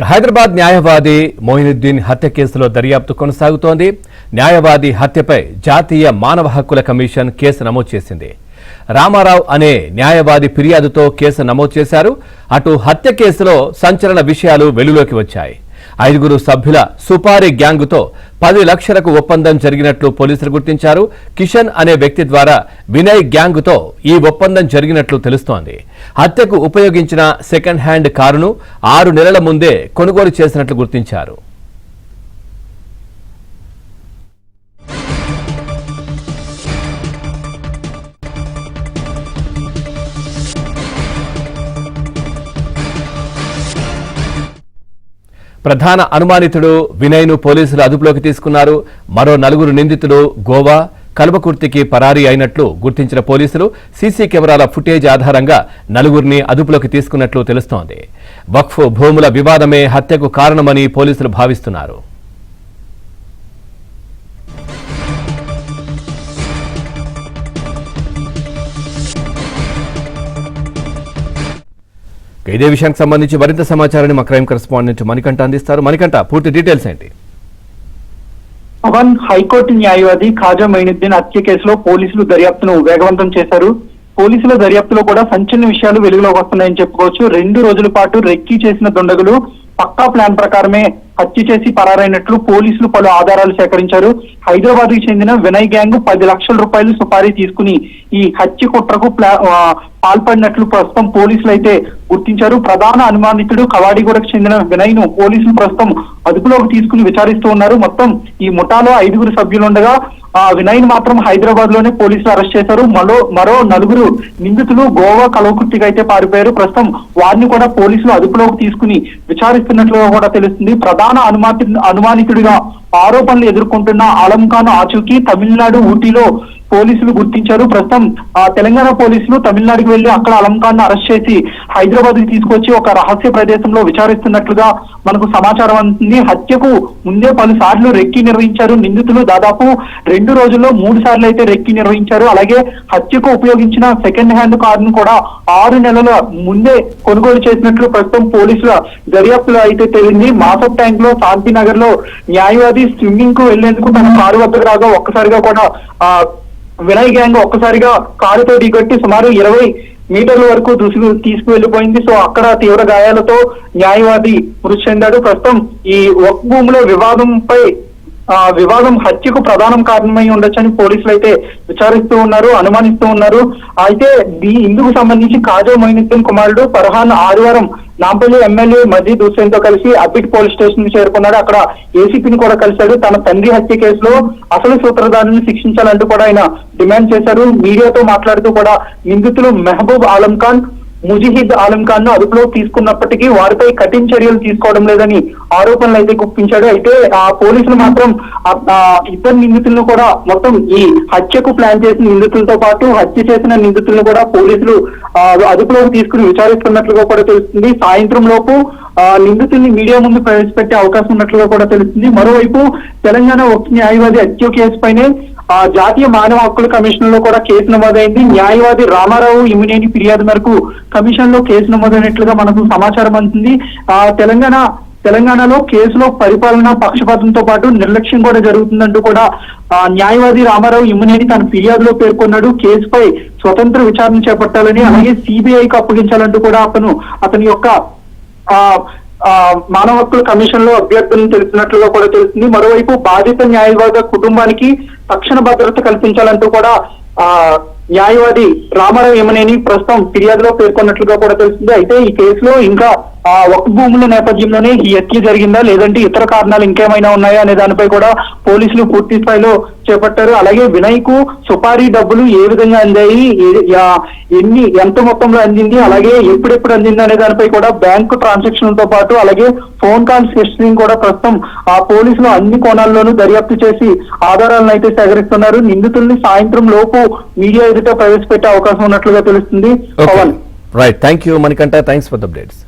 హైదరాబాద్ న్యాయవాది మొయినుద్దీన్ హత్య కేసులో దర్యాప్తు కొనసాగుతోంది. న్యాయవాది హత్యపై జాతీయ మానవ హక్కుల కమిషన్ కేసు నమోదు చేసింది. రామారావు అనే న్యాయవాది ఫిర్యాదుతో కేసు నమోదు చేశారు. అటు హత్య కేసులో సంచలన విషయాలు వెలుగులోకి వచ్చాయి. 5 సభ్యుల సుపారీ గ్యాంగుతో 10 లక్షలకు ఒప్పందం జరిగినట్లు పోలీసులు గుర్తించారు. కిషన్ అనే వ్యక్తి ద్వారా వినయ్ గ్యాంగుతో ఈ ఒప్పందం జరిగినట్లు తెలుస్తోంది. హత్యకు ఉపయోగించిన సెకండ్ హ్యాండ్ కారును 6 నెలల ముందే కొనుగోలు చేసినట్లు గుర్తించారు. ప్రధాన అనుమానితుడు వినయ్ను పోలీసులు అదుపులోకి తీసుకున్నారు. మరో 4 నిందితులు గోవా, కల్వకుర్తికి పరారీ అయినట్లు గుర్తించిన పోలీసులు సీసీ కెమెరాల ఫుటేజ్ ఆధారంగా 4 అదుపులోకి తీసుకున్నట్లు తెలుస్తోంది. వక్ఫ్ భూముల వివాదమే హత్యకు కారణమని పోలీసులు భావిస్తున్నారు. ఇదే విషయానికి సంబంధించి మరింత సమాచారాన్ని మా క్రైమ్ కరెస్పాండెంట్ మణికంఠ అందిస్తారు. మణికంఠ, పూర్తి డీటెయిల్స్ ఏంటి? పవన్, హైకోర్టు న్యాయవాది ఖాజా మొయినుద్దీన్ హత్య కేసులో పోలీసులు దర్యాప్తును వేగవంతం చేశారు. పోలీసుల దర్యాప్తులో కూడా సంచలన విషయాలు వెలుగులోకి వస్తున్నాయని చెప్పుకోవచ్చు. 2 రోజుల పాటు రెక్కీ చేసిన దుండగులు పక్కా ప్లాన్ ప్రకారమే హత్య చేసి పరారైనట్లు పోలీసులు పలు ఆధారాలు సేకరించారు. హైదరాబాద్ కి చెందిన వినయ్ గ్యాంగ్ 10 లక్షల రూపాయలు సుపారీ తీసుకుని ఈ హత్య కుట్రకు పాల్పడినట్లు ప్రస్తుతం పోలీసులు అయితే గుర్తించారు. ప్రధాన అనుమానితుడు కవాడిగూడకు చెందిన వినయ్ ను పోలీసులు ప్రస్తుతం అదుపులోకి తీసుకుని విచారిస్తూ ఉన్నారు. మొత్తం ఈ ముఠాలో 5 సభ్యులుండగా వినయ్ మాత్రం హైదరాబాద్ లోనే పోలీసులు అరెస్ట్ చేశారు. మరో 4 నిందితులు గోవా, కల్వకుర్తికి అయితే పారిపోయారు. ప్రస్తుతం వారిని కూడా పోలీసులు అదుపులోకి తీసుకుని విచారిస్తున్నట్లుగా కూడా తెలుస్తుంది. ప్రధాన అనుమానితుడిగా ఆరోపణలు ఎదుర్కొంటున్న ఆలం ఖాన్ ఆచూకీ తమిళనాడు ఊటీలో పోలీసులు గుర్తించారు. ప్రస్తుతం తెలంగాణ పోలీసులు తమిళనాడుకి వెళ్లి అక్కడ ఆలం ఖాన్ అరెస్ట్ చేసి హైదరాబాద్ కి తీసుకొచ్చి ఒక రహస్య ప్రదేశంలో విచారిస్తున్నట్లుగా మనకు సమాచారం అందుతుంది. హత్యకు ముందే పలుసార్లు రెక్కీ నిర్వహించారు నిందితులు. దాదాపు 2 రోజుల్లో 3 సార్లు అయితే రెక్కీ నిర్వహించారు. అలాగే హత్యకు ఉపయోగించిన సెకండ్ హ్యాండ్ కారును కూడా 6 నెలల ముందే కొనుగోలు చేసినట్లు ప్రస్తుతం పోలీసుల దర్యాప్తులో అయితే తేలింది. మాసప్ ట్యాంక్ లో శాంతినగర్ లో న్యాయవాది స్విమ్మింగ్ కు వెళ్లేందుకు తన కారు వద్దకు రాగా ఒక్కసారిగా కూడా వినయ్ గ్యాంగ్ ఒక్కసారిగా కారుతో ఢీకొట్టి సుమారు 20 మీటర్ల వరకు తీసుకువెళ్లిపోయింది. సో అక్కడ తీవ్ర గాయాలతో న్యాయవాది మృతి చెందాడు. ప్రస్తుతం ఈ వక్ఫ్ భూముల వివాదం హత్యకు ప్రధానం కారణమై ఉండొచ్చని పోలీసులు అయితే విచారిస్తూ ఉన్నారు, అనుమానిస్తూ ఉన్నారు. అయితే ఇందుకు సంబంధించి ఖాజా మొయినుద్దీన్ కుమారుడు ఫర్హాన్ ఆదివారం నాంపల్లి ఎమ్మెల్యే మజీద్ హుస్సేన్ తో కలిసి అబిట్ పోలీస్ స్టేషన్ కి చేరుకున్నాడు. అక్కడ ఏసీపీని కూడా కలిశాడు. తన తండ్రి హత్య కేసులో అసలు సూత్రధారులను శిక్షించాలంటూ కూడా ఆయన డిమాండ్ చేశారు. మీడియాతో మాట్లాడుతూ కూడా నిందితులు మెహబూబ్ ఆలం ఖాన్, ముజిహిద్ ఆలం ఖాన్ ను అదుపులోకి తీసుకున్నప్పటికీ వారిపై కఠిన చర్యలు తీసుకోవడం లేదని ఆరోపణలు అయితే గుప్పించాడు. అయితే ఆ పోలీసులు మాత్రం 2 నిందితులను కూడా మొత్తం ఈ హత్యకు ప్లాన్ చేసిన నిందితులతో పాటు హత్య చేసిన నిందితులను కూడా పోలీసులు అదుపులోకి తీసుకుని విచారిస్తున్నట్లుగా కూడా తెలుస్తుంది. సాయంత్రం లోపు నిందితుల్ని మీడియా ముందు ప్రవేశపెట్టే అవకాశం ఉన్నట్లుగా కూడా తెలుస్తుంది. మరోవైపు తెలంగాణ వక్ఫ్ న్యాయవాది హత్య కేసు పైనే జాతీయ మానవ హక్కుల కమిషన్ లో కూడా కేసు నమోదైంది. న్యాయవాది రామారావు ఇమినేని ఫిర్యాదు మేరకు కమిషన్ లో కేసు నమోదైనట్లుగా మనకు సమాచారం అందుతుంది. తెలంగాణలో కేసులో పరిపాలన పక్షపాతంతో పాటు నిర్లక్ష్యం కూడా జరుగుతుందంటూ కూడా న్యాయవాది రామారావు ఇమ్మినేని తన ఫిర్యాదులో పేర్కొన్నాడు. కేసుపై స్వతంత్ర విచారణ చేపట్టాలని, అలాగే సిబిఐకి అప్పగించాలంటూ కూడా అతని యొక్క మానవ హక్కుల కమిషన్ లో అభ్యర్థులను తెలిసినట్లుగా కూడా తెలుస్తుంది. మరోవైపు బాధిత న్యాయవాద కుటుంబానికి తక్షణ భద్రత కల్పించాలంటూ కూడా న్యాయవాది రామారావు ఇమ్మినేని ప్రస్తుతం ఫిర్యాదులో పేర్కొన్నట్లుగా కూడా తెలుస్తుంది. అయితే ఈ కేసులో ఇంకా వక్ఫ్ భూముల నేపథ్యంలోనే ఈ హత్య జరిగిందా లేదంటే ఇతర కారణాలు ఇంకేమైనా ఉన్నాయా అనే దానిపై కూడా పోలీసులు పూర్తి స్థాయిలో చేపట్టారు. అలాగే వినయ్ కు సుపారీ డబ్బులు ఏ విధంగా అందాయి, ఎంత మొత్తంలో అందింది, అలాగే ఎప్పుడెప్పుడు అందింది అనే దానిపై కూడా బ్యాంకు ట్రాన్సాక్షన్లతో పాటు అలాగే ఫోన్ కాల్స్ హిస్టరీని కూడా ప్రస్తుతం పోలీసులు అన్ని కోణాల్లోనూ దర్యాప్తు చేసి ఆధారాలను అయితే సేకరిస్తున్నారు. నిందితుల్ని సాయంత్రం లోపు మీడియా ఎదుట ప్రవేశపెట్టే అవకాశం ఉన్నట్లుగా తెలుస్తుంది. Pavan, right, thank you Manikanta, thanks for the updates.